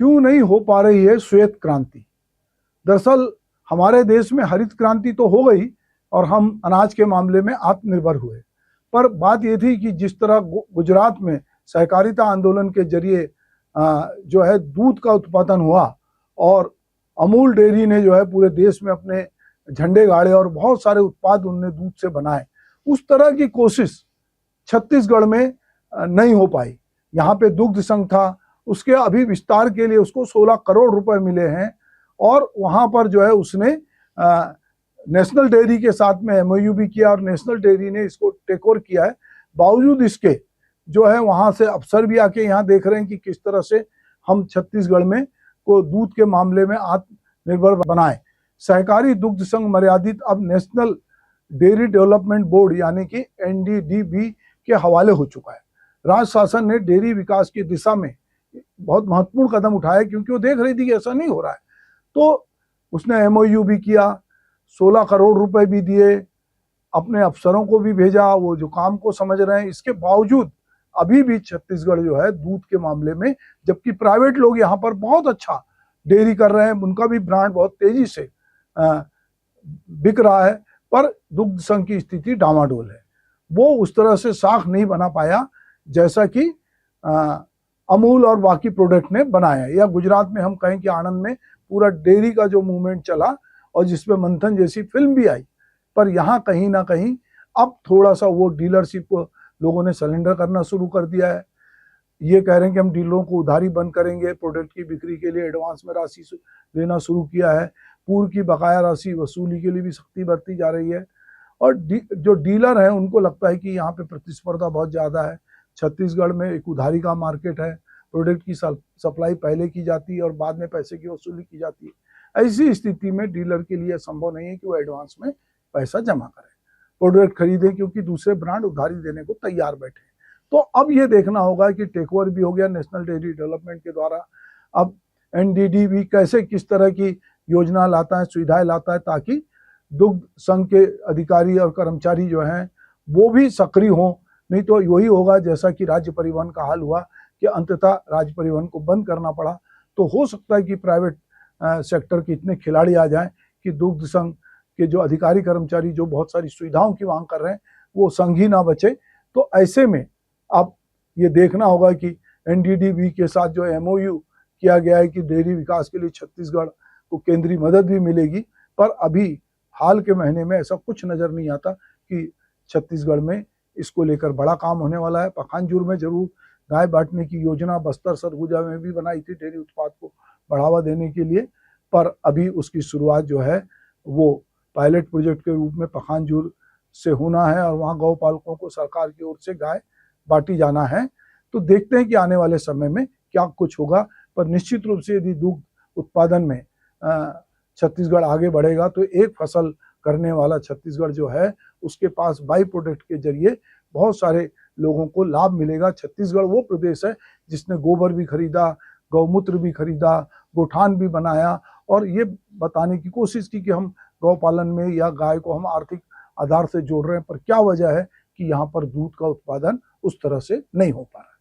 क्यों नहीं हो पा रही है श्वेत क्रांति। दरअसल हमारे देश में हरित क्रांति तो हो गई और हम अनाज के मामले में आत्मनिर्भर हुए, पर बात ये थी कि जिस तरह गुजरात में सहकारिता आंदोलन के जरिए जो है दूध का उत्पादन हुआ और अमूल डेयरी ने जो है पूरे देश में अपने झंडे गाड़े और बहुत सारे उत्पाद उनने दूध से बनाए, उस तरह की कोशिश छत्तीसगढ़ में नहीं हो पाई। यहाँ पे दुग्ध संघ था, उसके अभी विस्तार के लिए उसको 16 करोड़ रुपए मिले हैं और वहां पर जो है उसने नेशनल डेयरी के साथ में एमओयू भी किया और नेशनल डेयरी ने इसको टेक ओवर किया है। बावजूद इसके जो है वहां से अफसर भी आके यहाँ देख रहे हैं कि किस तरह से हम छत्तीसगढ़ में को दूध के मामले में आत्मनिर्भर बनाए। सहकारी दुग्ध संघ मर्यादित अब नेशनल डेयरी डेवलपमेंट बोर्ड यानी कि NDDB के हवाले हो चुका है। राज्य शासन ने डेयरी विकास की दिशा में बहुत महत्वपूर्ण कदम उठाया क्योंकि वो देख रही थी कि ऐसा नहीं हो रहा है, तो उसने एमओयू भी किया, 16 करोड़ रुपए भी दिए, अपने अफसरों को भी भेजा, वो जो काम को समझ रहे हैं। इसके बावजूद अभी भी छत्तीसगढ़ जो है दूध के मामले में, जबकि प्राइवेट लोग यहाँ पर बहुत अच्छा डेयरी कर रहे हैं, उनका भी ब्रांड बहुत तेजी से बिक रहा है, पर दुग्ध संघ की स्थिति डामाडोल है। वो उस तरह से साख नहीं बना पाया जैसा कि अमूल और बाकी प्रोडक्ट ने बनाया। या गुजरात में हम कहें कि आनंद में पूरा डेयरी का जो मूवमेंट चला और जिसमें मंथन जैसी फिल्म भी आई, पर यहाँ कहीं ना कहीं अब थोड़ा सा वो डीलरशिप को लोगों ने सरेंडर करना शुरू कर दिया है। ये कह रहे हैं कि हम डीलरों को उधारी बंद करेंगे, प्रोडक्ट की बिक्री के लिए एडवांस में राशि लेना शुरू किया है, पूर्व की बकाया राशि वसूली के लिए भी सख्ती बरती जा रही है। और जो डीलर हैं उनको लगता है कि यहाँ पे प्रतिस्पर्धा बहुत ज़्यादा है, छत्तीसगढ़ में एक उधारी का मार्केट है, प्रोडक्ट की सप्लाई पहले की जाती है और बाद में पैसे की वसूली की जाती है। ऐसी स्थिति में डीलर के लिए संभव नहीं है कि वो एडवांस में पैसा जमा करें, प्रोडक्ट खरीदें, क्योंकि दूसरे ब्रांड उधारी देने को तैयार बैठे। तो अब ये देखना होगा कि टेक ओवर भी हो गया नेशनल डेयरी डेवलपमेंट के द्वारा, अब NDDB कैसे किस तरह की योजना लाता है, सुविधाएं लाता है, ताकि दुग्ध संघ के अधिकारी और कर्मचारी जो हैं वो भी सक्रिय हों। नहीं तो वही होगा जैसा कि राज्य परिवहन का हाल हुआ कि अंततः राज्य परिवहन को बंद करना पड़ा। तो हो सकता है कि प्राइवेट सेक्टर के इतने खिलाड़ी आ जाएं कि दुग्ध संघ के जो अधिकारी कर्मचारी जो बहुत सारी सुविधाओं की मांग कर रहे हैं वो संघ ही ना बचे। तो ऐसे में अब ये देखना होगा कि NDDB के साथ जो MOU किया गया है कि डेयरी विकास के लिए छत्तीसगढ़ को केंद्रीय मदद भी मिलेगी, पर अभी हाल के महीने में ऐसा कुछ नजर नहीं आता कि छत्तीसगढ़ में इसको लेकर बड़ा काम होने वाला है। पखानजूर में जरूर गाय बांटने की योजना बस्तर सरगुजा में भी बनाई थी डेयरी उत्पाद को बढ़ावा देने के लिए, पर अभी उसकी शुरुआत जो है वो पायलट प्रोजेक्ट के रूप में पखानजूर से होना है और वहाँ गौ पालकों को सरकार की ओर से गाय बांटी जाना है। तो देखते हैं कि आने वाले समय में क्या कुछ होगा, पर निश्चित रूप से यदि दुग्ध उत्पादन में छत्तीसगढ़ आगे बढ़ेगा तो एक फसल करने वाला छत्तीसगढ़ जो है उसके पास बाई प्रोडक्ट के जरिए बहुत सारे लोगों को लाभ मिलेगा। छत्तीसगढ़ वो प्रदेश है जिसने गोबर भी खरीदा, गौमूत्र भी खरीदा, गोठान भी बनाया और ये बताने की कोशिश की कि हम गौ पालन में या गाय को हम आर्थिक आधार से जोड़ रहे हैं, पर क्या वजह है कि यहाँ पर दूध का उत्पादन उस तरह से नहीं हो पा रहा है।